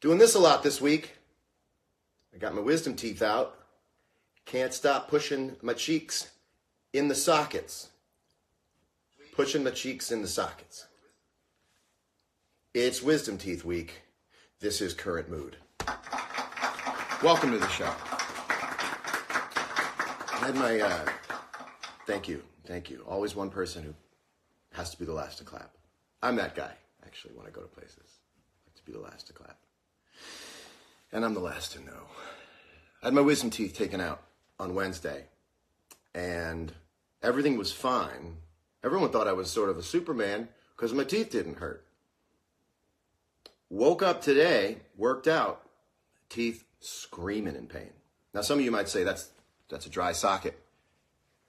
Doing this a lot this week. I got my wisdom teeth out. Can't stop pushing my cheeks in the sockets. Pushing my cheeks in the sockets. It's Wisdom Teeth Week. This is Current Mood. Welcome to the show. I had my, thank you. Always one person who has to be the last to clap. I'm that guy, actually, when I go to places. I like to be the last to clap. And I'm the last to know. I had my wisdom teeth taken out on Wednesday, and everything was fine. Everyone thought I was sort of a Superman because my teeth didn't hurt. Woke up today, worked out, teeth screaming in pain. Now, some of you might say that's a dry socket.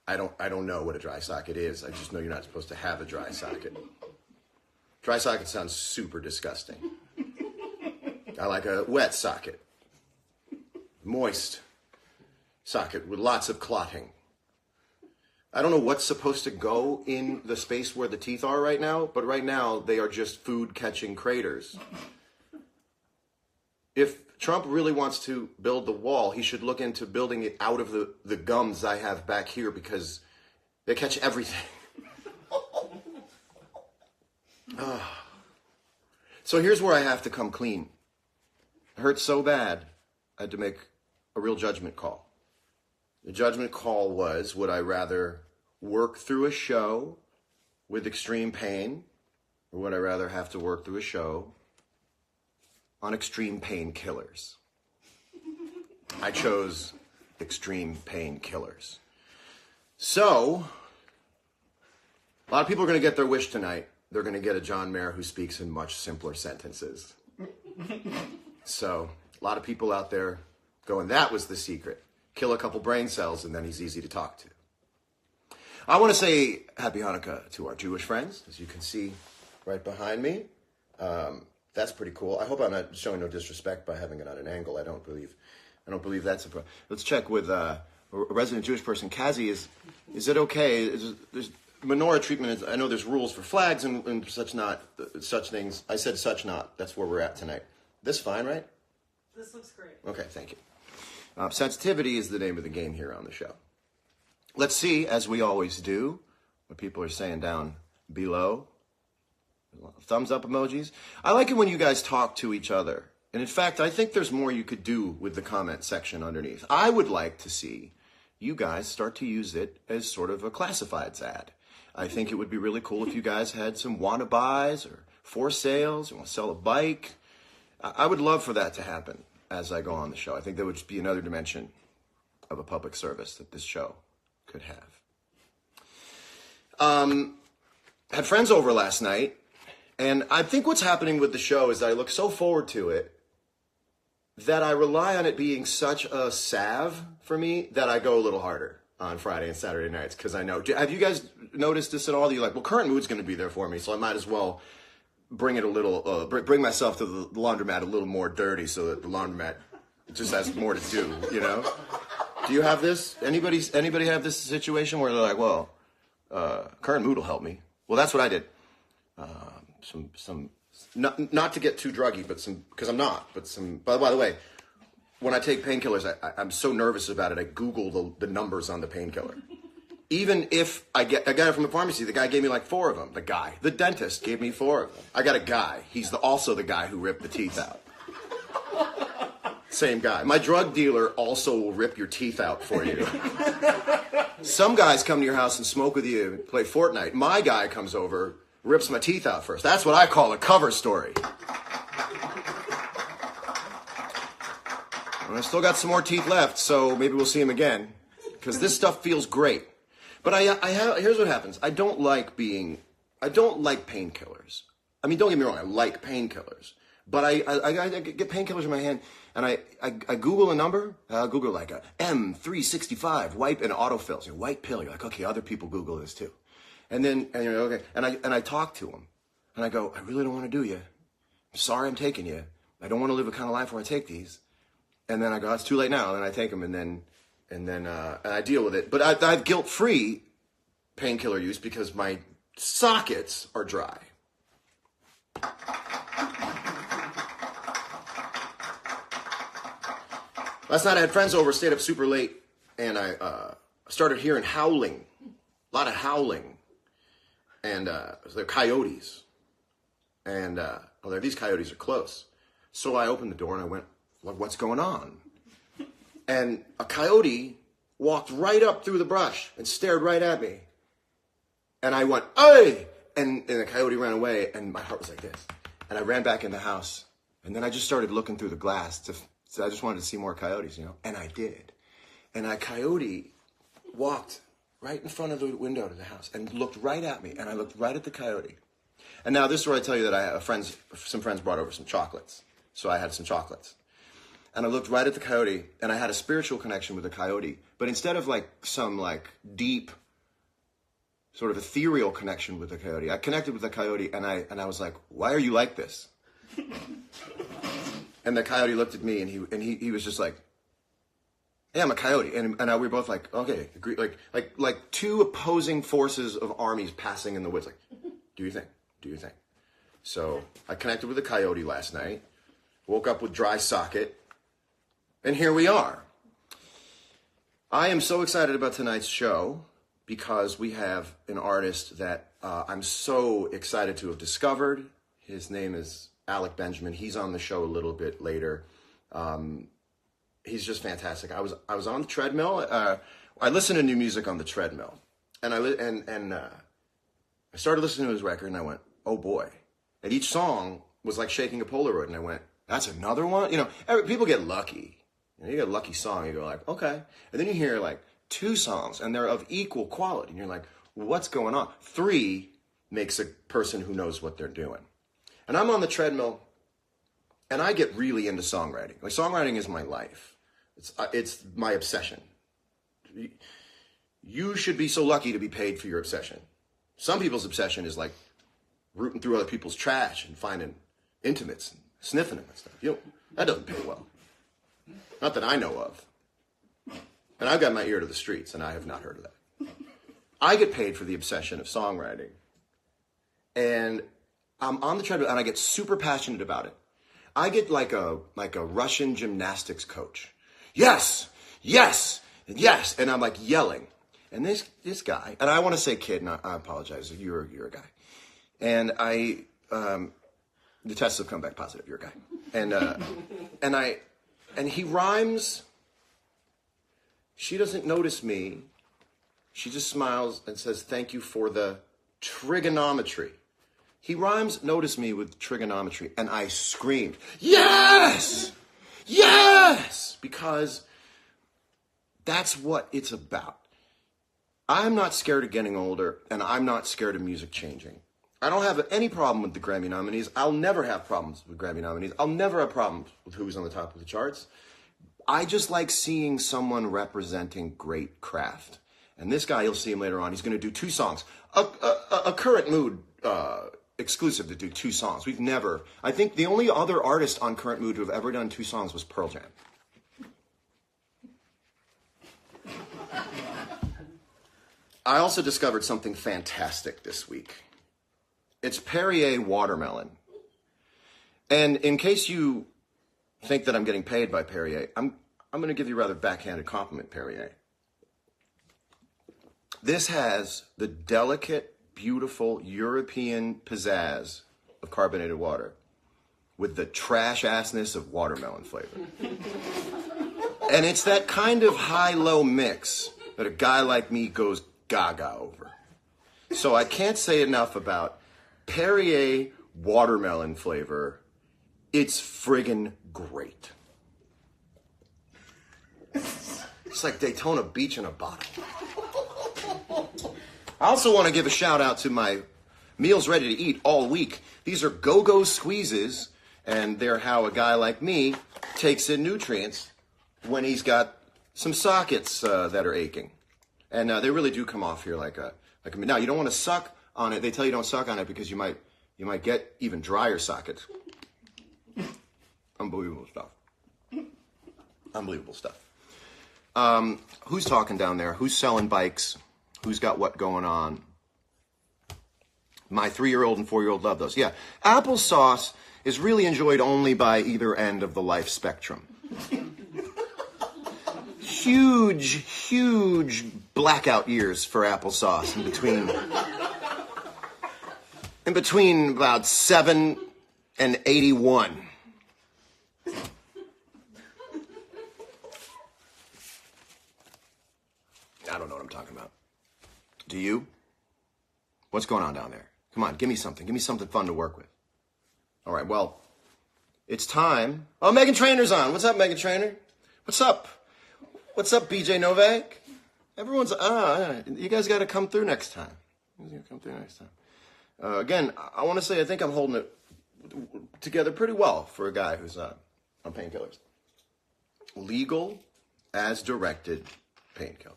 I don't know what a dry socket is. I just know you're not supposed to have a dry socket. Dry socket sounds super disgusting. I like a wet socket. Moist socket with lots of clotting. I don't know what's supposed to go in the space where the teeth are right now, but right now they are just food-catching craters. If Trump really wants to build the wall, he should look into building it out of the gums I have back here because they catch everything. So here's where I have to come clean. It hurt so bad, I had to make a real judgment call. The judgment call was, would I rather work through a show with extreme pain, or would I rather have to work through a show on extreme painkillers? I chose extreme painkillers. So, a lot of people are going to get their wish tonight. They're going to get a John Mayer who speaks in much simpler sentences. So, a lot of people out there going, that was the secret. Kill a couple brain cells and then he's easy to talk to. I want to say Happy Hanukkah to our Jewish friends, as you can see right behind me. That's pretty cool. I hope I'm not showing no disrespect by having it on an angle. I don't believe that's a problem. Let's check with a resident Jewish person. Kazi, is it okay? There's menorah treatment. I know there's rules for flags and such things. I said such not. That's where we're at tonight. This fine, right? This looks great. Okay, thank you. Sensitivity is the name of the game here on the show. Let's see, as we always do, what people are saying down below. Thumbs up emojis. I like it when you guys talk to each other. And in fact, I think there's more you could do with the comment section underneath. I would like to see you guys start to use it as sort of a classifieds ad. I think it would be really cool if you guys had some wanna buys or for sales, or want to sell a bike. I would love for that to happen as I go on the show. I think that would just be another dimension of a public service that this show could have. Had friends over last night, and I think what's happening with the show is I look so forward to it that I rely on it being such a salve for me that I go a little harder on Friday and Saturday nights because I know. Have you guys noticed this at all? You're like, well, Current Mood's going to be there for me, so I might as well bring it a little, bring myself to the laundromat a little more dirty so that the laundromat just has more to do, you know? Do you have this? Anybody have this situation where they're like, well, Current Mood will help me? Well, that's what I did. Not to get too druggy, but because I'm not, but by the way, when I take painkillers, I'm so nervous about it, I Google the numbers on the painkiller. Even if I got it from the pharmacy, the guy gave me like 4 of them. The dentist gave me 4 of them. I got a guy. He's also the guy who ripped the teeth out. Same guy. My drug dealer also will rip your teeth out for you. Some guys come to your house and smoke with you and play Fortnite. My guy comes over, rips my teeth out first. That's what I call a cover story. And I still got some more teeth left, so maybe we'll see him again. Because this stuff feels great. But here's what happens. I don't like painkillers. I mean, don't get me wrong, I like painkillers. But I get painkillers in my hand, and I Google a number. I'll Google like a M365 wipe and autofills. White pill. You're like, okay, other people Google this too. And you're okay. And I talk to them, and I go, I really don't want to do you. I'm sorry I'm taking you. I don't want to live a kind of life where I take these. And then I go, it's too late now. And then I take them, and then I deal with it. But I have guilt-free painkiller use because my sockets are dry. Last night I had friends over, stayed up super late, and I started hearing howling, a lot of howling, and they're coyotes, and these coyotes are close. So I opened the door and I went, what's going on? And a coyote walked right up through the brush and stared right at me. And I went, hey! And the coyote ran away, and my heart was like this. And I ran back in the house, and then I just started looking through the glass. So I just wanted to see more coyotes, and I did. And a coyote walked right in front of the window to the house and looked right at me, and I looked right at the coyote. And now this is where I tell you that I have some friends brought over some chocolates. So I had some chocolates. And I looked right at the coyote, and I had a spiritual connection with the coyote. But instead of some deep, sort of ethereal connection with the coyote, I connected with the coyote, and I was like, why are you like this? And the coyote looked at me, and he was just like, hey, I'm a coyote. And we were both like, okay, agree. Like two opposing forces of armies passing in the woods. Like, do you think? Do you think? So I connected with the coyote last night, woke up with dry socket, and here we are. I am so excited about tonight's show because we have an artist that I'm so excited to have discovered. His name is Alec Benjamin. He's on the show a little bit later. He's just fantastic. I was on the treadmill. I listen to new music on the treadmill, and I started listening to his record, and I went, oh boy! And each song was like shaking a Polaroid, and I went, that's another one. People get lucky. You get a lucky song, you go like, okay, and then you hear like 2 songs, and they're of equal quality, and you're like, what's going on? 3 makes a person who knows what they're doing. And I'm on the treadmill, and I get really into songwriting. Like, songwriting is my life. It's my obsession. You should be so lucky to be paid for your obsession. Some people's obsession is like rooting through other people's trash and finding intimates and sniffing them and stuff. That doesn't pay well. Not that I know of. And I've got my ear to the streets, and I have not heard of that. I get paid for the obsession of songwriting. And I'm on the treadmill, and I get super passionate about it. I get like a Russian gymnastics coach. Yes, yes, yes. And I'm like yelling. And this guy, and I want to say kid, and I apologize. You're a guy. And the tests have come back positive. You're a guy. And he rhymes. She doesn't notice me. She just smiles and says, thank you for the trigonometry. He rhymes, notice me with trigonometry. And I screamed, yes! Yes! Because that's what it's about. I'm not scared of getting older, and I'm not scared of music changing. I don't have any problem with the Grammy nominees. I'll never have problems with Grammy nominees. I'll never have problems with who's on the top of the charts. I just like seeing someone representing great craft. And this guy, you'll see him later on, he's going to do 2 songs. A Current Mood exclusive to do 2 songs. I think the only other artist on Current Mood to have ever done 2 songs was Pearl Jam. I also discovered something fantastic this week. It's Perrier watermelon. And in case you think that I'm getting paid by Perrier, I'm going to give you a rather backhanded compliment, Perrier. This has the delicate, beautiful European pizzazz of carbonated water with the trash-assness of watermelon flavor. And it's that kind of high-low mix that a guy like me goes gaga over. So I can't say enough about Perrier watermelon flavor. It's friggin' great. It's like Daytona Beach in a bottle. I also want to give a shout out to my meals ready to eat all week. These are Go-Go Squeezes, and they're how a guy like me takes in nutrients when he's got some sockets that are aching. And they really do come off here like a. Now, you don't want to suck on it. They tell you don't suck on it because you might get even drier sockets. Unbelievable stuff. Unbelievable stuff. Who's talking down there? Who's selling bikes? Who's got what going on? My 3-year-old and 4-year-old love those. Yeah. Applesauce is really enjoyed only by either end of the life spectrum. huge blackout years for applesauce in between about 7 and 81. I don't know what I'm talking about. Do you? What's going on down there? Come on, give me something. Give me something fun to work with. All right, well, it's time. Oh, Megan Trainor's on. What's up, Megan Trainor? What's up? What's up, BJ Novak? Everyone's, you guys got to come through next time. Again, I want to say I think I'm holding it together pretty well for a guy who's on painkillers. Legal as directed painkillers.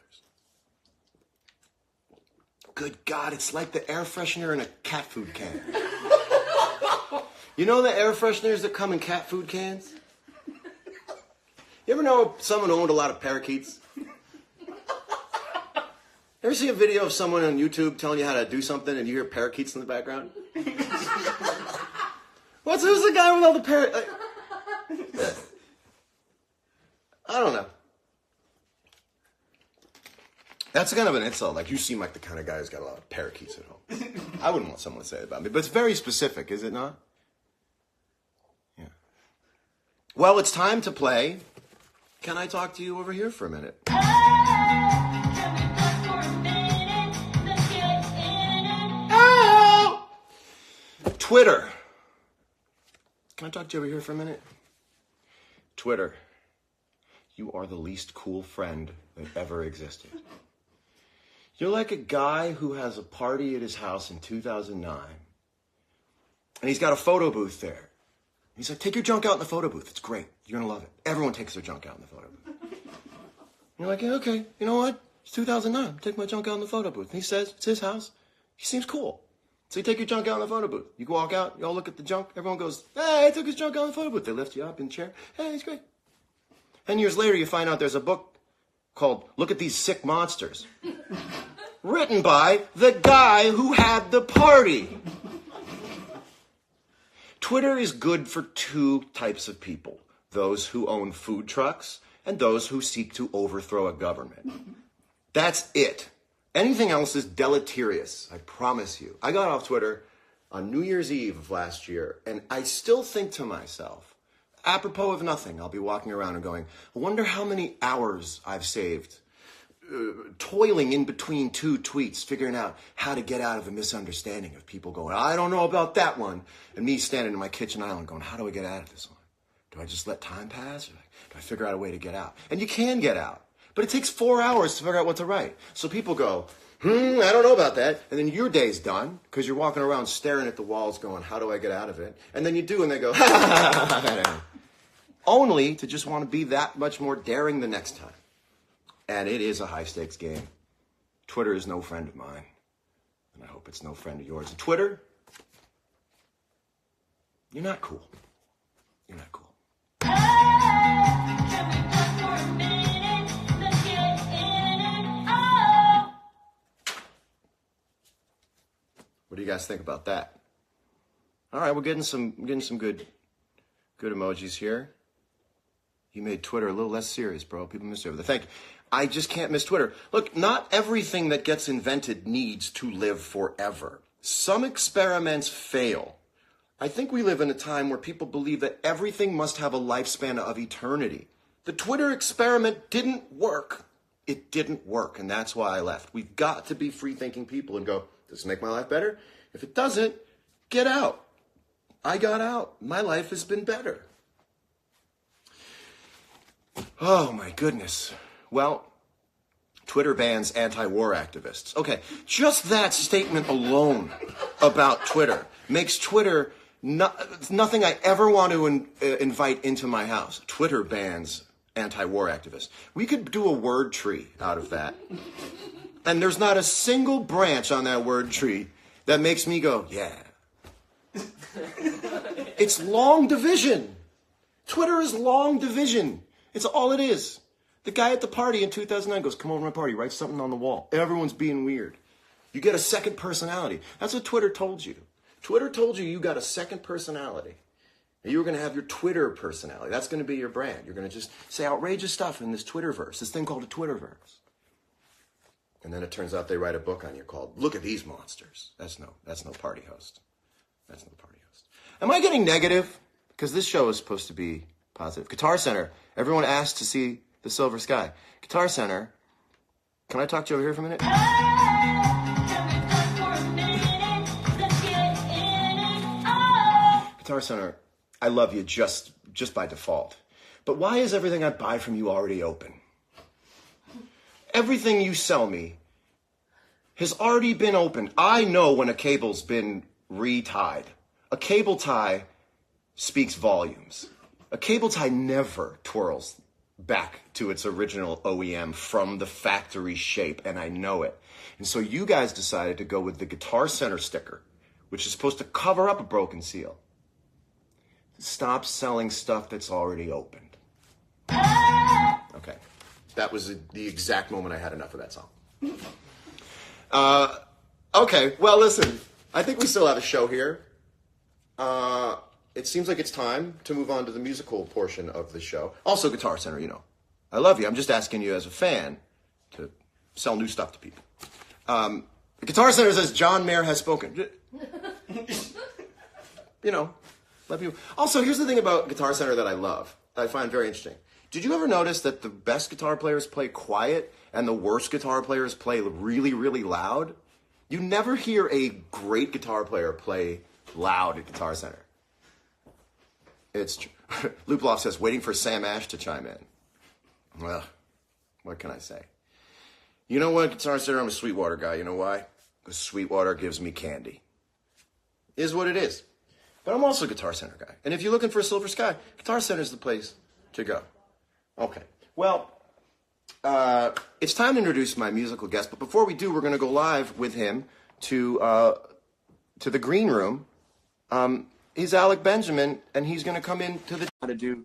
Good God, it's like the air freshener in a cat food can. You know the air fresheners that come in cat food cans? You ever know someone who owned a lot of parakeets? Ever see a video of someone on YouTube telling you how to do something and you hear parakeets in the background? Who's the guy with all the parakeets? I don't know. That's kind of an insult. Like, you seem like the kind of guy who's got a lot of parakeets at home. I wouldn't want someone to say it about me, but it's very specific, is it not? Yeah. Well, it's time to play. Can I talk to you over here for a minute? Oh! Twitter. Can I talk to you over here for a minute? Twitter. You are the least cool friend that ever existed. You're like a guy who has a party at his house in 2009, and he's got a photo booth there. He's like, take your junk out in the photo booth. It's great. You're going to love it. Everyone takes their junk out in the photo booth. You're like, yeah, okay. You know what? It's 2009. Take my junk out in the photo booth. And he says, it's his house. He seems cool. So you take your junk out in the photo booth. You walk out. You all look at the junk. Everyone goes, hey, I took his junk out in the photo booth. They lift you up in the chair. Hey, he's great. 10 years later, you find out there's a book called Look at These Sick Monsters. Written by the guy who had the party. Twitter is good for two types of people. Those who own food trucks and those who seek to overthrow a government. That's it. Anything else is deleterious, I promise you. I got off Twitter on New Year's Eve of last year, and I still think to myself, apropos of nothing, I'll be walking around and going, I wonder how many hours I've saved toiling in between two tweets, figuring out how to get out of a misunderstanding of people going, I don't know about that one, and me standing in my kitchen island going, how do I get out of this one? Do I just let time pass? Or do I figure out a way to get out? And you can get out, but it takes 4 hours to figure out what to write. So people go, I don't know about that. And then your day's done because you're walking around staring at the walls going, how do I get out of it? And then you do, and they go, only to just want to be that much more daring the next time. And it is a high-stakes game. Twitter is no friend of mine. And I hope it's no friend of yours. And Twitter, you're not cool. You're not cool. What do you guys think about that? All right, we're getting some good emojis here. You made Twitter a little less serious, bro. People miss you over there. Thank you. I just can't miss Twitter. Look, not everything that gets invented needs to live forever. Some experiments fail. I think we live in a time where people believe that everything must have a lifespan of eternity. The Twitter experiment didn't work. It didn't work, and that's why I left. We've got to be free-thinking people and go, does this make my life better? If it doesn't, get out. I got out. My life has been better. Oh, my goodness. Well, Twitter bans anti-war activists. Okay, just that statement alone about Twitter makes Twitter nothing I ever want to invite into my house. Twitter bans anti-war activists. We could do a word tree out of that. And there's not a single branch on that word tree that makes me go, yeah. It's long division. Twitter is long division. It's all it is. The guy at the party in 2009 goes, come over to my party, write something on the wall. Everyone's being weird. You get a second personality. That's what Twitter told you. Twitter told you got a second personality. You were going to have your Twitter personality. That's going to be your brand. You're going to just say outrageous stuff in this Twitterverse, this thing called a Twitterverse. And then it turns out they write a book on you called "Look at These Monsters." That's no party host. That's no party host. Am I getting negative? Because this show is supposed to be positive. Guitar Center. Everyone asked to see the Silver Sky. Guitar Center. Can I talk to you over here for a minute? Guitar Center, I love you just by default. But why is everything I buy from you already open? Everything you sell me has already been opened. I know when a cable's been retied. A cable tie speaks volumes. A cable tie never twirls back to its original OEM from the factory shape, and I know it. And so you guys decided to go with the Guitar Center sticker, which is supposed to cover up a broken seal. Stop selling stuff that's already opened. Okay. That was the exact moment I had enough of that song. Okay, well, listen. I think we still have a show here. It seems like it's time to move on to the musical portion of the show. Also, Guitar Center, you know. I love you. I'm just asking you as a fan to sell new stuff to people. Guitar Center says John Mayer has spoken. You know, love you. Also, here's the thing about Guitar Center that I love, that I find very interesting. Did you ever notice that the best guitar players play quiet and the worst guitar players play really, really loud? You never hear a great guitar player play loud at Guitar Center. It's true. Looploff says, waiting for Sam Ash to chime in. Well, what can I say? You know what, Guitar Center, I'm a Sweetwater guy. You know why? Because Sweetwater gives me candy. Is what it is. But I'm also a Guitar Center guy. And if you're looking for a Silver Sky, Guitar Center is the place to go. Okay. Well, it's time to introduce my musical guest. But before we do, we're going to go live with him to the green room. He's Alec Benjamin, and he's going to come into the... to do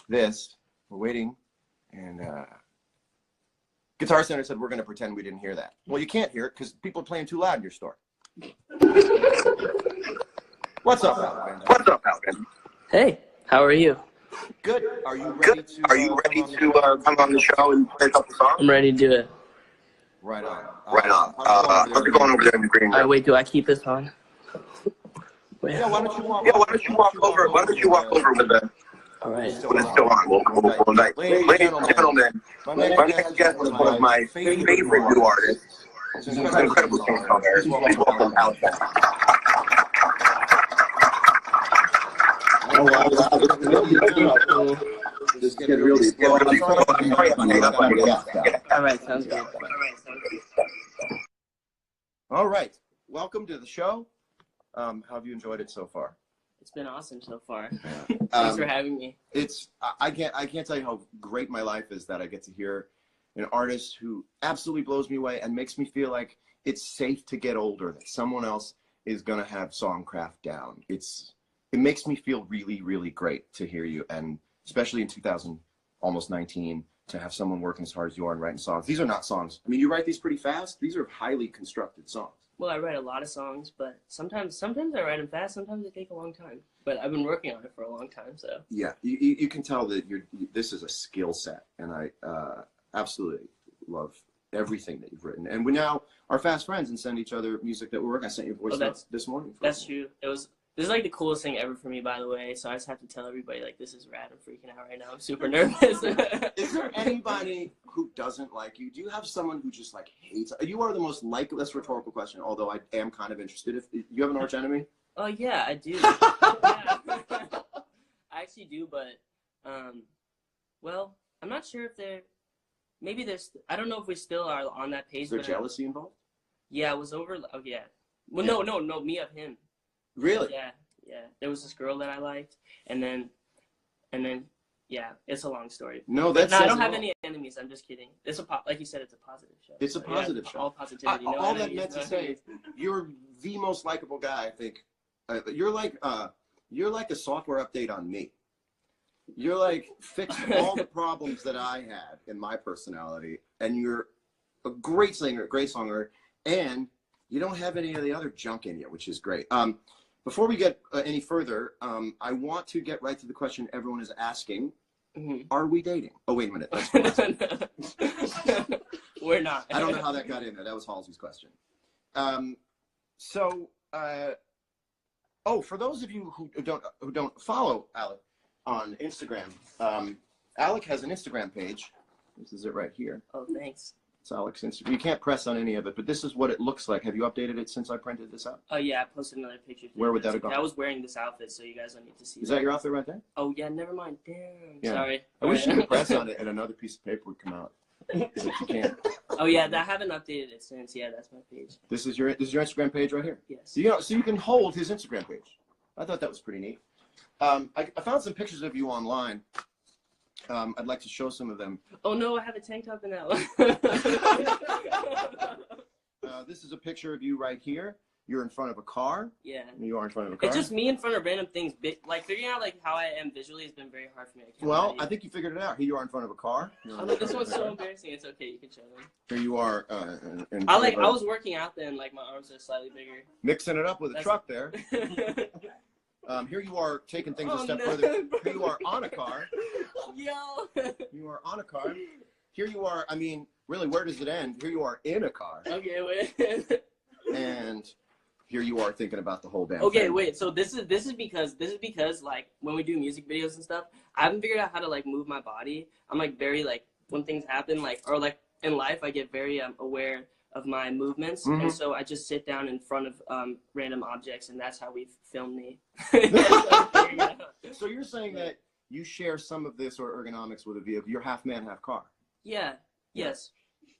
this. We're waiting. And Guitar Center said we're going to pretend we didn't hear that. Well, you can't hear it because people are playing too loud in your store. What's up, Alec Benjamin? What's up, Alec? Hey, how are you? Good. Are you ready to? Are you ready to come on the show and play a couple songs? I'm ready to do it. Right on. Right on. How's it going over there in the green room? Wait, do I keep this on? Yeah. Why don't you walk? Yeah. Why don't you walk over? Why don't you walk over with the? All right. When it's still on, we'll invite. Ladies and gentlemen, my next guest is one of my favorite new artists. He's an incredible singer. Please welcome Alec. Just get really. All right, sounds good. All right, welcome to the show. How have you enjoyed it so far? It's been awesome so far. Thanks for having me. I can't tell you how great my life is that I get to hear an artist who absolutely blows me away and makes me feel like it's safe to get older, that someone else is gonna have songcraft down. It makes me feel really, really great to hear you, and especially in 2019, to have someone working as hard as you are and writing songs. These are not songs. I mean, you write these pretty fast. These are highly constructed songs. Well, I write a lot of songs, but sometimes I write them fast. Sometimes they take a long time. But I've been working on it for a long time, so. Yeah, you can tell that this is a skill set, and I absolutely love everything that you've written. And we now are fast friends and send each other music that we're working. I sent you a voice note this morning. That's true. This is like the coolest thing ever for me, by the way. So I just have to tell everybody, like, this is rad. I'm freaking out right now. I'm super nervous. Is there anybody who doesn't like you? Do you have someone who just like hates? You are the most likable. That's a rhetorical question. Although I am kind of interested. If you have an arch enemy? Oh yeah, I do. Yeah. I actually do, but well, I'm not sure if they're. Maybe there's. I don't know if we still are on that page. Is there jealousy involved? Yeah, it was over. Oh yeah. Well, yeah. No, me of him. Really? Yeah. There was this girl that I liked, and then, yeah, it's a long story. No, that's. No, I don't have any enemies. I'm just kidding. It's like you said, it's a positive show. It's a positive show. All positivity. All that meant to say, you're the most likable guy. I think you're like a software update on me. You're like fixed all the problems that I had in my personality, and you're a great singer, great songer, and you don't have any of the other junk in you, which is great. Before we get any further, I want to get right to the question everyone is asking. Are we dating? Oh, wait a minute. That's We're not. I don't know how that got in there. That was Halsey's question. For those of you who don't follow Alec on Instagram, Alec has an Instagram page. This is it right here. Oh, thanks. It's Alec's Instagram. You can't press on any of it, but this is what it looks like. Have you updated it since I printed this out? Oh, yeah, I posted another picture. Where would that have gone? I was wearing this outfit, so you guys don't need to see Is that your outfit right there? Oh, yeah, never mind. Damn. Yeah. Sorry. I wish you could press on it and another piece of paper would come out. But you can't. Oh, yeah, I haven't updated it since. Yeah, that's my page. This is your Instagram page right here? Yes. So you can hold his Instagram page. I thought that was pretty neat. I found some pictures of you online. I'd like to show some of them. Oh, no, I have a tank top in that one. This is a picture of you right here. You're in front of a car. Yeah. You are in front of a car. It's just me in front of random things. Like, figuring out, like, how I am visually has been very hard for me. Well, I think you figured it out. Here you are in front of a car. Oh, no, this one's so embarrassing. It's okay. You can show them. Here you are. I was working out then. Like, my arms are slightly bigger. Mixing it up with a truck there. Here you are taking things a step further. Here you are on a car. Yo. You are on a car. Here you are. I mean, really, where does it end? Here you are in a car. Okay, wait. And here you are thinking about the whole damn Okay, thing. wait. So this is because like when we do music videos and stuff, I haven't figured out how to like move my body. I'm like very like when things happen or like in life, I get very aware of my movements, and so I just sit down in front of random objects, and that's how we film me. So you're saying that you share some of this or ergonomics with a vehicle. You're half man, half car. Yeah. Yes.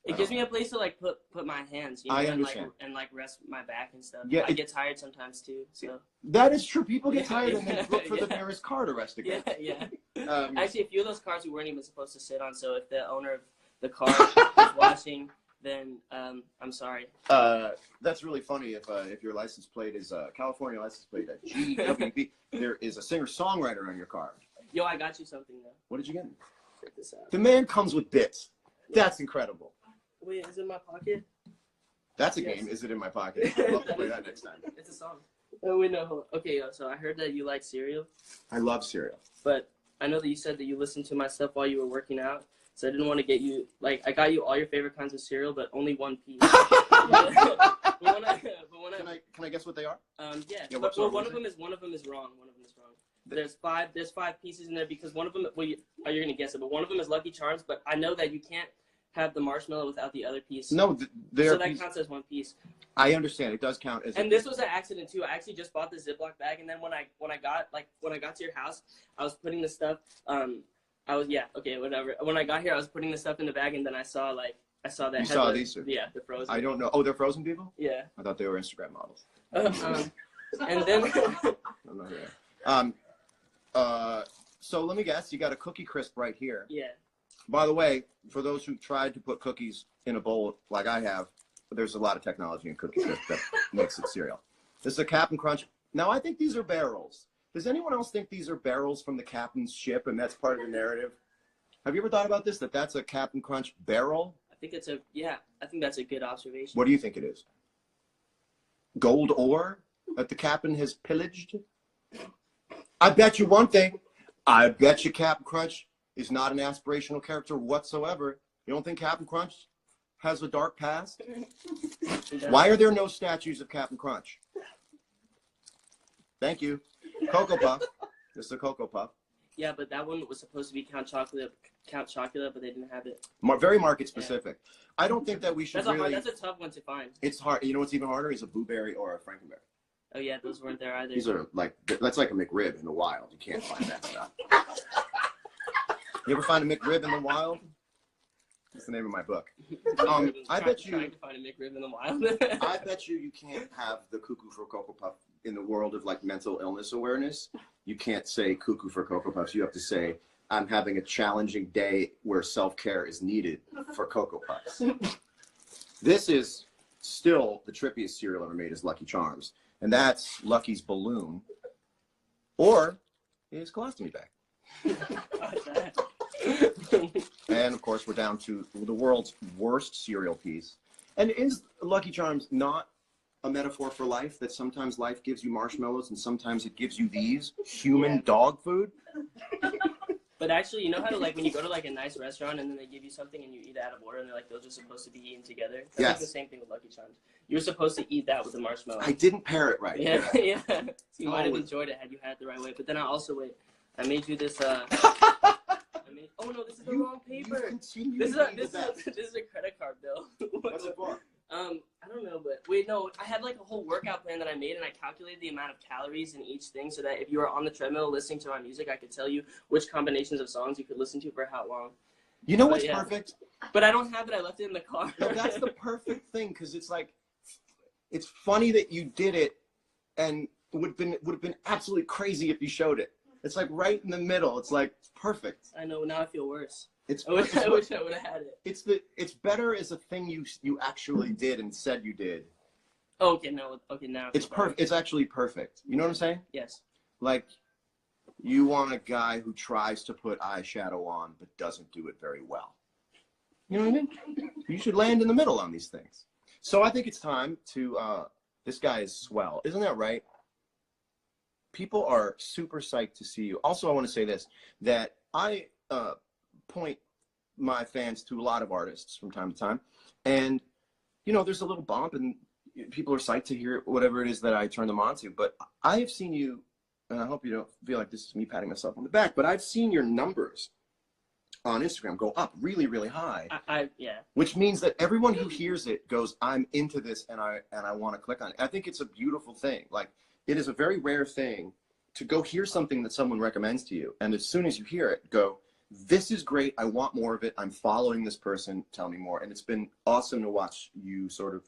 It gives me a place to like put my hands, you know, I understand. and like rest my back and stuff. Yeah, I get tired sometimes too. So that is true. People get tired and they look for the nearest car to rest again. Yeah. Actually, a few of those cars we weren't even supposed to sit on. So if the owner of the car is watching, then I'm sorry. That's really funny. If your license plate is California license plate at GWB, there is a singer-songwriter on your car. Yo, I got you something though. What did you get? Check this out. The man comes with bits. That's incredible. Wait, is it in my pocket? That's a game. Is it in my pocket? I'd love to play that next time. It's a song. Oh wait, no. Hold on. Okay, so I heard that you like cereal. I love cereal. But I know that you said that you listened to my stuff while you were working out. So I didn't want to get you, like, I got you all your favorite kinds of cereal, but only one piece. Can I guess what they are? Yeah, but one of them is wrong. One of them is wrong. There's five pieces in there because one of them, you're going to guess it, but one of them is Lucky Charms, but I know that you can't have the marshmallow without the other piece. No, so that counts as one piece. I understand. It does count as. And this was an accident too. I actually just bought the Ziploc bag, and then when I got to your house, I was putting the stuff. Whatever. When I got here, I was putting the stuff in the bag, and then I saw that. You saw these? Yeah, the frozen. I don't know. Oh, they're frozen people? Yeah. I thought they were Instagram models. And then. I'm not here. So let me guess. You got a Cookie Crisp right here. Yeah. By the way, for those who tried to put cookies in a bowl like I have, there's a lot of technology in Cookie Crisp that makes it cereal. This is a Cap'n Crunch. Now, I think these are barrels. Does anyone else think these are barrels from the captain's ship and that's part of the narrative? Have you ever thought about this, that that's a Cap'n Crunch barrel? I think that's a good observation. What do you think it is? Gold ore that the captain has pillaged? I bet you one thing. I bet you Cap'n Crunch is not an aspirational character whatsoever. You don't think Cap'n Crunch has a dark past? Why are there no statues of Cap'n Crunch? Thank you. Cocoa Puff. This is a Cocoa Puff. Yeah, but that one was supposed to be Count Chocula, but they didn't have it. Very market specific. Yeah. I don't think that we should that's a tough one to find. It's hard. You know what's even harder is a blueberry or a frankenberry. Oh yeah, those weren't there either. These are that's like a McRib in the wild. You can't find that stuff. You ever find a McRib in the wild? That's the name of my book. I bet you. Trying to find a McRib in the wild. I bet you can't have the cuckoo for Cocoa Puff in the world of like mental illness awareness. You can't say cuckoo for Cocoa Puffs. You have to say, I'm having a challenging day where self-care is needed for Cocoa Puffs. This is still the trippiest cereal ever made is Lucky Charms. And that's Lucky's balloon or his colostomy bag. And of course, we're down to the world's worst cereal piece. And is Lucky Charms not a metaphor for life? That sometimes life gives you marshmallows and sometimes it gives you these human dog food? But actually, you know how to, like, when you go to, like, a nice restaurant and then they give you something and you eat it out of order and they're like, those are supposed to be eaten together? That's like the same thing with Lucky Charms. You're supposed to eat that with the marshmallow. I didn't pair it right. Yeah, yeah. So you might have enjoyed it had you had it the right way. But then I made you this, oh no, this is the wrong paper. This is a credit card bill. What's it for? I don't know, but wait, no, I had like a whole workout plan that I made, and I calculated the amount of calories in each thing, so that if you were on the treadmill listening to my music, I could tell you which combinations of songs you could listen to for how long. You know what's perfect? But I don't have it. I left it in the car. No, that's the perfect thing, because it's like, it's funny that you did it, and would have been absolutely crazy if you showed it. It's like right in the middle. It's like perfect. I know. Now I feel worse. I wish I would have had it. It's better as a thing you actually did and said you did. Oh, okay, no, okay, now it's perfect. It's actually perfect. You know what I'm saying? Yes. Like, you want a guy who tries to put eyeshadow on but doesn't do it very well. You know what I mean? You should land in the middle on these things. So I think it's time to. This guy is swell, isn't that right? People are super psyched to see you. Also, I want to say this: that I point my fans to a lot of artists from time to time, and you know, there's a little bump, and people are psyched to hear whatever it is that I turn them on to. But I have seen you, and I hope you don't feel like this is me patting myself on the back, but I've seen your numbers on Instagram go up really, really high. Yeah. Which means that everyone who hears it goes, I'm into this, and I want to click on it. I think it's a beautiful thing. Like, it is a very rare thing to go hear something that someone recommends to you, and as soon as you hear it, go, this is great. I want more of it. I'm following this person. Tell me more. And it's been awesome to watch you sort of,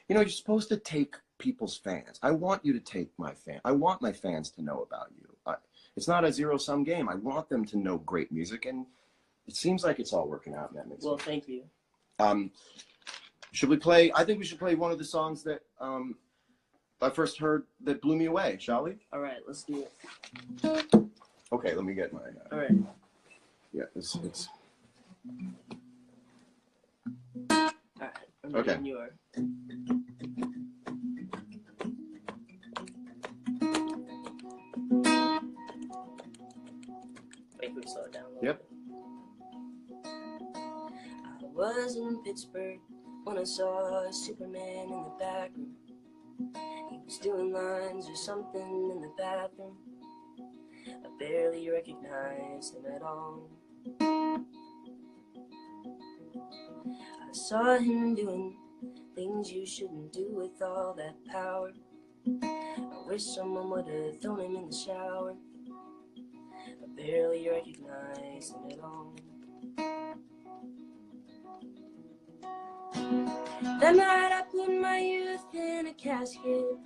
you know, you're supposed to take people's fans. I want you to take my fan. I want my fans to know about you. It's not a zero-sum game. I want them to know great music, and it seems like it's all working out. And that makes sense. Thank you. Should we play? I think we should play one of the songs that I first heard that blew me away. Shall we? All right, let's do it. Okay, let me get my. All right. Yeah, it's. All right. Okay. You are. Wait, can we slow it down a little Yep. bit? I was in Pittsburgh when I saw Superman in the back room. He was doing lines or something in the bathroom. I barely recognized him at all. I saw him doing things you shouldn't do with all that power. I wish someone would have thrown him in the shower. I barely recognized him at all. That night I put my youth in a casket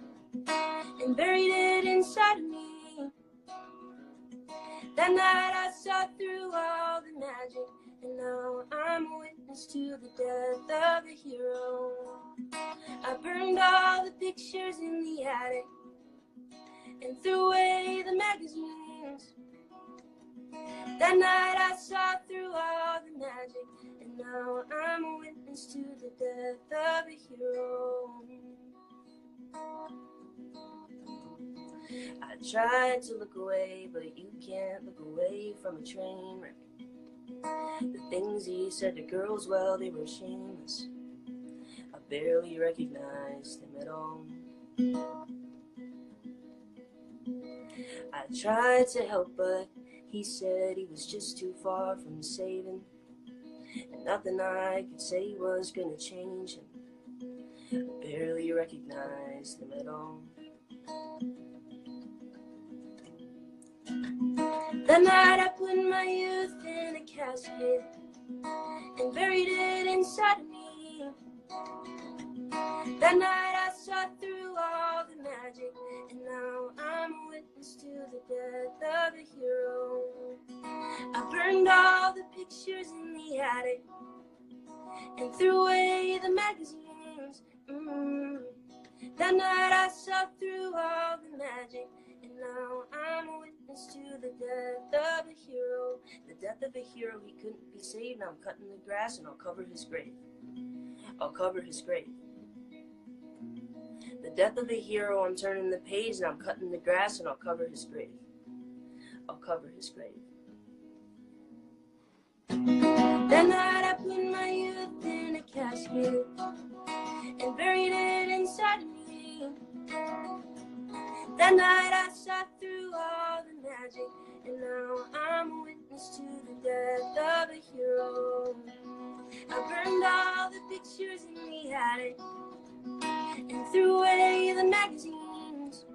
and buried it inside of me. That night I saw through all the magic, and now I'm a witness to the death of a hero. I burned all the pictures in the attic and threw away the magazines. That night I saw through all the magic, and now I'm a witness to the death of a hero. I tried to look away, but you can't look away from a train wreck. The things he said to girls, well, they were shameless. I barely recognized him at all. I tried to help, but he said he was just too far from saving, and nothing I could say was gonna change him. I barely recognized him at all. That night I put my youth in a casket and buried it inside of me. That night I saw through all the magic, and now I'm a witness to the death of a hero. I burned all the pictures in the attic and threw away the magazines. That night I saw through all the magic, and now I'm a witness to the death of a hero. The death of a hero, he couldn't be saved. Now I'm cutting the grass and I'll cover his grave. I'll cover his grave. the death of a hero, I'm turning the page and I'm cutting the grass and I'll cover his grave. I'll cover his grave. That night I put my youth in a casket and buried it inside me. That night I sat through all the magic, and now I'm a witness to the death of a hero. I burned all the pictures in the attic and threw away the magazines.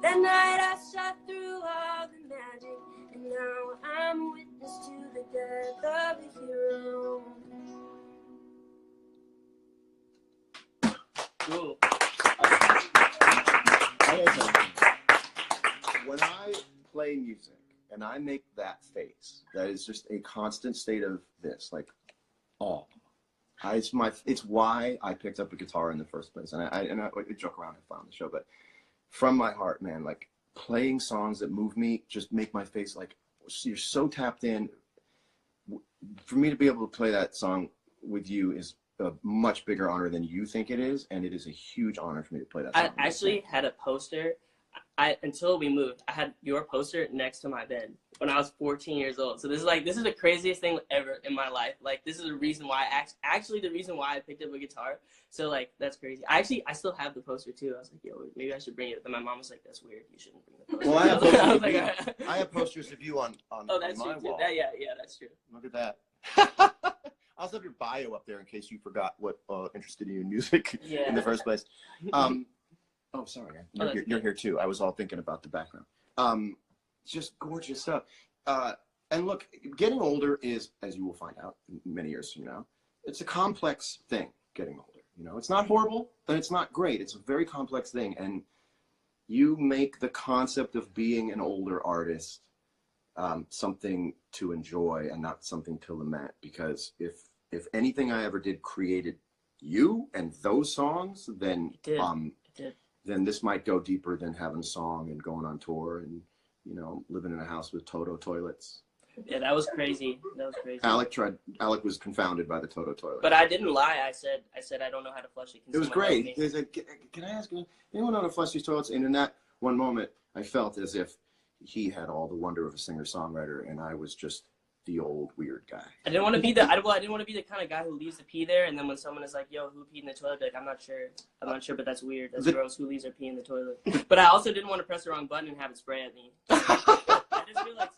That night I sat through all the magic, and now I'm a witness to the death of a hero. Cool. When I play music and I make that face, that is just a constant state of this, like, oh, it's why I picked up a guitar in the first place. And I joke around and fun on the show, but from my heart, man, like playing songs that move me just make my face like, you're so tapped in. For me to be able to play that song with you is a much bigger honor than you think it is, and it is a huge honor for me to play that song. I actually had a poster. Until we moved, I had your poster next to my bed when I was 14 years old. So this is the craziest thing ever in my life. Like, this is the reason why actually the reason why I picked up a guitar. So like, that's crazy. I still have the poster too. I was like, yo, maybe I should bring it. Then my mom was like, that's weird. You shouldn't bring the poster. Well, I have posters of you on oh, that's on my true wall. yeah, that's true. Look at that. I also have your bio up there in case you forgot what interested you in music in the first place. Oh, sorry. You're here too. I was all thinking about the background. Just gorgeous stuff. And look, getting older is, as you will find out many years from now, it's a complex thing, getting older. You know, it's not horrible, but it's not great. It's a very complex thing. And you make the concept of being an older artist something to enjoy and not something to lament. Because if anything I ever did created you and those songs, then then this might go deeper than having a song and going on tour and, you know, living in a house with Toto toilets. Yeah, that was crazy. Alec was confounded by the Toto toilet. But I didn't lie. I said I don't know how to flush it. It was great. He said, can I ask you, anyone know how to flush these toilets? And in that one moment, I felt as if he had all the wonder of a singer-songwriter and I was just the old weird guy. I didn't want to be the kind of guy who leaves the pee there, and then when someone is like, "Yo, who peed in the toilet?" I'd be like, I'm not sure, but that's weird. That's gross. Who leaves their pee in the toilet? But I also didn't want to press the wrong button and have it spray at me. I just feel like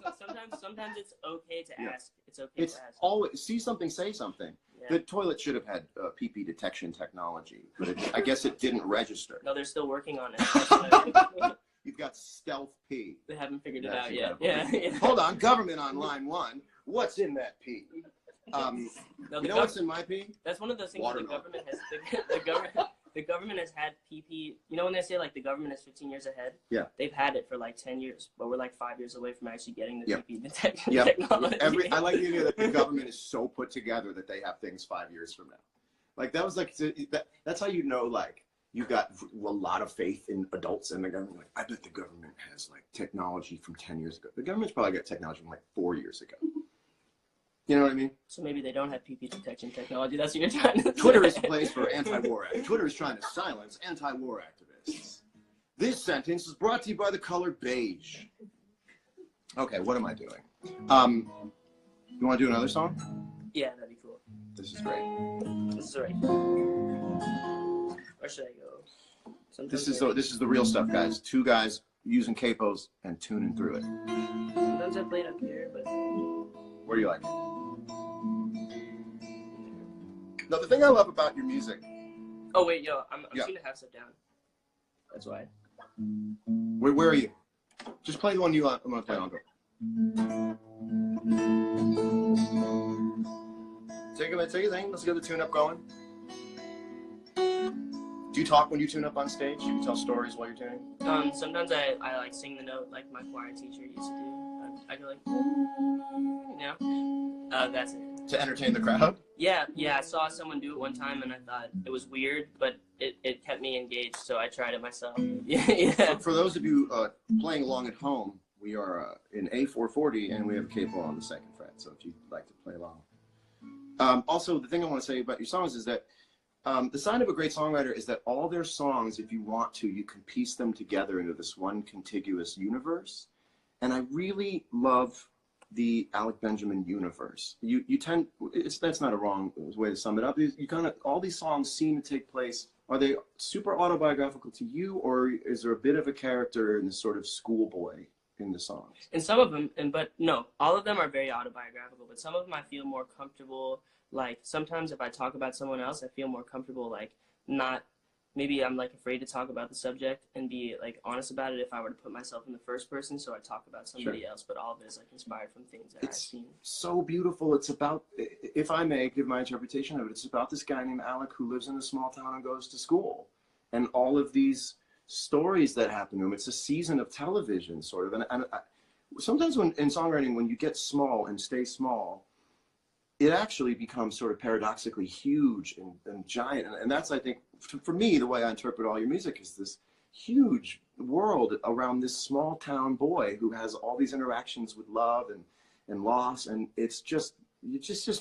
sometimes it's okay to ask. It's okay to ask. Always see something, say something. Yeah. The toilet should have had pee-pee detection technology, but I guess it didn't register. No, they're still working on it. You've got stealth pee. They haven't figured it out yet. Yeah. Hold on, government on line one. What's in that pee? No, you know what's in my pee? That's one of those things that the government has. The government has had PP. You know when they say like the government is 15 years ahead? Yeah. They've had it for like 10 years, but we're like 5 years away from actually getting the PP detection technology. I like the idea that the government is so put together that they have things 5 years from now. Like that was like that's how you know like you got a lot of faith in adults and the government. Like I bet the government has like technology from 10 years ago. The government's probably got technology from like 4 years ago. You know what I mean? So maybe they don't have PP detection technology. That's what you're trying to say. Twitter is a place for anti-war activists. Twitter is trying to silence anti-war activists. This sentence is brought to you by the color beige. Okay, what am I doing? You want to do another song? Yeah, that'd be cool. This is great. This is right. Where should I go? This is the real stuff, guys. Two guys using capos and tuning through it. Sometimes I play it up here, but where do you like it? Now, the thing I love about your music. Oh wait, yo, I'm seeing the half step down. That's why. Where are you? Just play the one you want. I'm gonna play. I'll go. Take your thing. Let's get the tune up going. Do you talk when you tune up on stage? Do you tell stories while you're tuning? Sometimes I like sing the note like my choir teacher used to do. I go like, that's it. To entertain the crowd? Yeah, I saw someone do it one time and I thought it was weird, but it kept me engaged, so I tried it myself. Yeah. For those of you playing along at home, we are in A440 and we have a capo on the 2nd fret, so if you'd like to play along. Also, the thing I want to say about your songs is that The sign of a great songwriter is that all their songs, if you want to, you can piece them together into this one contiguous universe. And I really love the Alec Benjamin universe. You tend, that's not a wrong way to sum it up. You kind of, all these songs seem to take place. Are they super autobiographical to you, or is there a bit of a character in this sort of schoolboy in the songs? And some of them, but no, all of them are very autobiographical. But some of them I feel more comfortable. Like sometimes if I talk about someone else, I feel more comfortable. Like not, maybe I'm like afraid to talk about the subject and be like honest about it if I were to put myself in the first person. So I talk about somebody else, but all of it is like inspired from things that I've seen. So beautiful. It's about, if I may give my interpretation of it, it's about this guy named Alec who lives in a small town and goes to school, and all of these stories that happen to him. It's a season of television, sort of. And sometimes when in songwriting, when you get small and stay small, it actually becomes sort of paradoxically huge and giant. And that's, I think, for me, the way I interpret all your music is this huge world around this small town boy who has all these interactions with love and loss. And it's just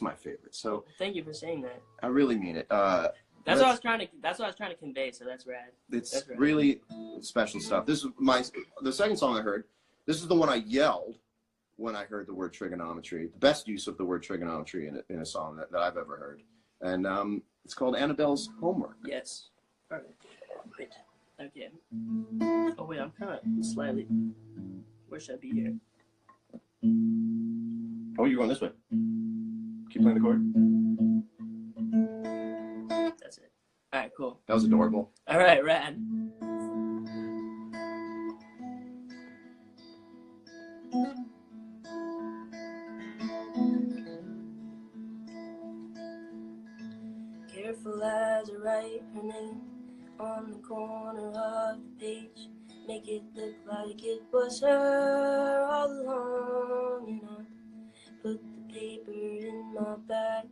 my favorite. So thank you for saying that. I really mean it. That's what I was trying to convey. So that's rad. It's really special stuff. This is the second song I heard. This is the one I yelled when I heard the word trigonometry. The best use of the word trigonometry in a song that I've ever heard. And it's called Annabelle's Homework. Yes. All right. Wait. Okay. Oh wait, I'm kind of slightly. Where should I be here? Oh, you're going this way. Keep playing the chord. That's it. All right, cool. That was adorable. All right, rad. Careful as I write her name on the corner of the page, make it look like it was her all along, and I put the paper in my bag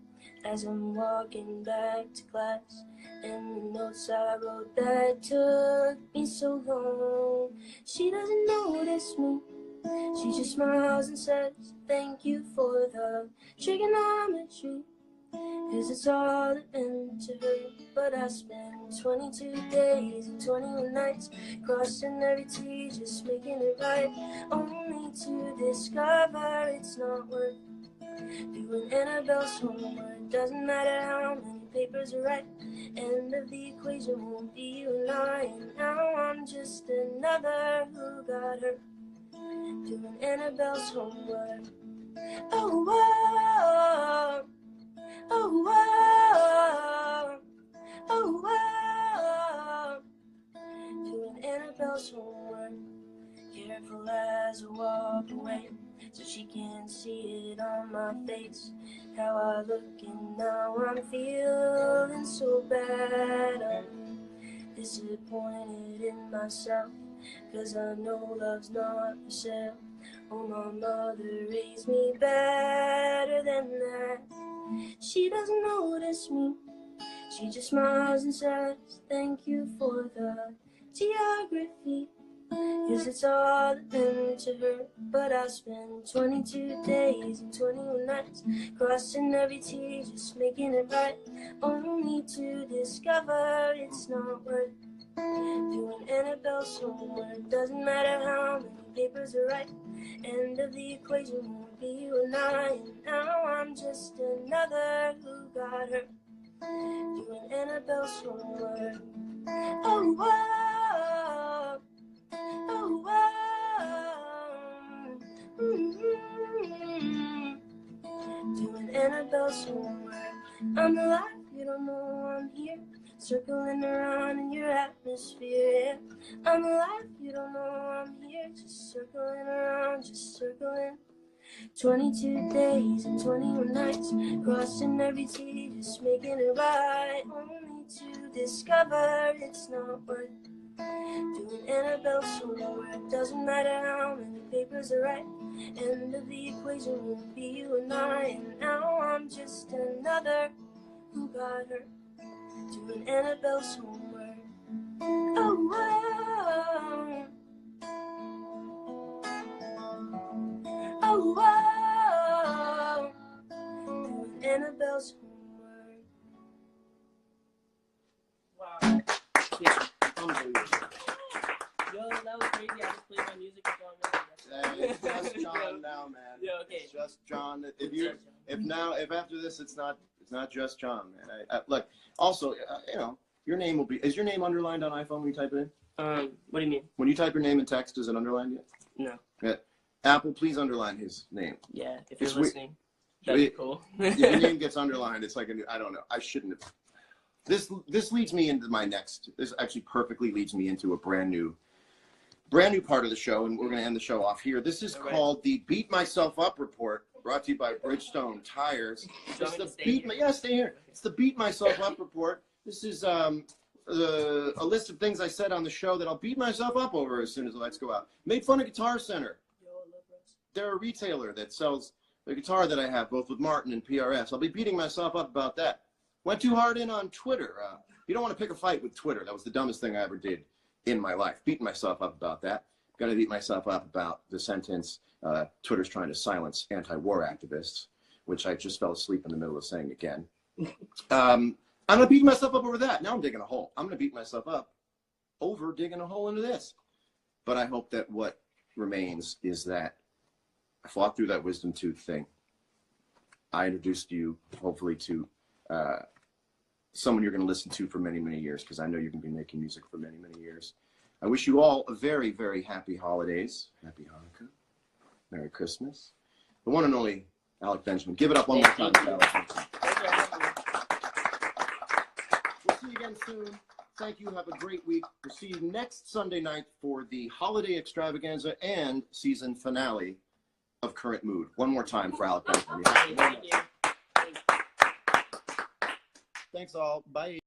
as I'm walking back to class, and the notes I wrote that took me so long. She doesn't notice me, she just smiles and says thank you for the trigonometry, 'cause it's all it meant to her. But I spent 22 days and 21 nights crossing every T, just making it right, only to discover it's not worth doing Annabelle's homework. Doesn't matter how many papers are right, end of the equation won't be you and I, and now I'm just another who got her doing Annabelle's homework. Oh, whoa. Oh, whoa, oh, whoa, doing Annabelle's homework. Careful as I walk away, so she can't see it on my face, how I look, and now I'm feeling so bad. I'm disappointed in myself, 'cause I know love's not for sale. Oh, my mother raised me better than that. She doesn't notice me, she just smiles and says thank you for the geography, 'cause it's all it meant to her. But I spent 22 days and 21 nights crossing every T, just making it right, only to discover it's not worth doing Annabelle's homework. Doesn't matter how many papers are right, end of the equation won't be you and I, and now I'm just another who got her doing Annabelle's homework. Oh, whoa, oh, whoa, doing Annabelle's homework. I'm alive, you don't know I'm here, circling around in your atmosphere, yeah. I'm alive, you don't know I'm here, just circling around, just circling. 22 days and 21 nights, crossing every T, just making it right, only to discover it's not worth doing Annabelle's homework. Doesn't matter how many papers are right, end of the equation won't be you and I, and now I'm just another who got her doing Annabelle's homework. Oh, whoa. Oh, whoa. Doing Annabelle's homework. Yo, that was crazy. I just played my music with John. It's just John now, man. Yeah, okay. It's just John. If after this it's not just John, man. Look. Also, you know, your name will be. Is your name underlined on iPhone when you type it in? What do you mean? When you type your name in text, is it underlined yet? No. Yeah. Apple, please underline his name. Yeah, if you're It's listening, that'd be cool. If your name gets underlined, it's like I don't know. I shouldn't have. This leads me into my next. This actually perfectly leads me into a brand new part of the show, and we're going to end the show off here. This is called the Beat Myself Up Report, brought to you by Bridgestone Tires. It's the stay here. It's the Beat Myself Up Report. This is a list of things I said on the show that I'll beat myself up over as soon as the lights go out. Made fun of Guitar Center. They're a retailer that sells the guitar that I have, both with Martin and PRS. I'll be beating myself up about that. Went too hard in on Twitter. You don't want to pick a fight with Twitter. That was the dumbest thing I ever did in my life. Beating myself up about that. Going to beat myself up about the sentence, Twitter's trying to silence anti-war activists, which I just fell asleep in the middle of saying again. I'm going to beat myself up over that. Now I'm digging a hole. I'm going to beat myself up over digging a hole into this. But I hope that what remains is that I fought through that wisdom tooth thing. I introduced you, hopefully, to someone you're going to listen to for many, many years, because I know you're going to be making music for many, many years. I wish you all a very, very happy holidays. Happy Hanukkah. Merry Christmas. The one and only Alec Benjamin. Give it up one more time for Alec. We'll see you again soon. Thank you. Have a great week. We'll see you next Sunday night for the holiday extravaganza and season finale of Current Mood. One more time for Alec Benjamin. Thank you. Thanks all. Bye.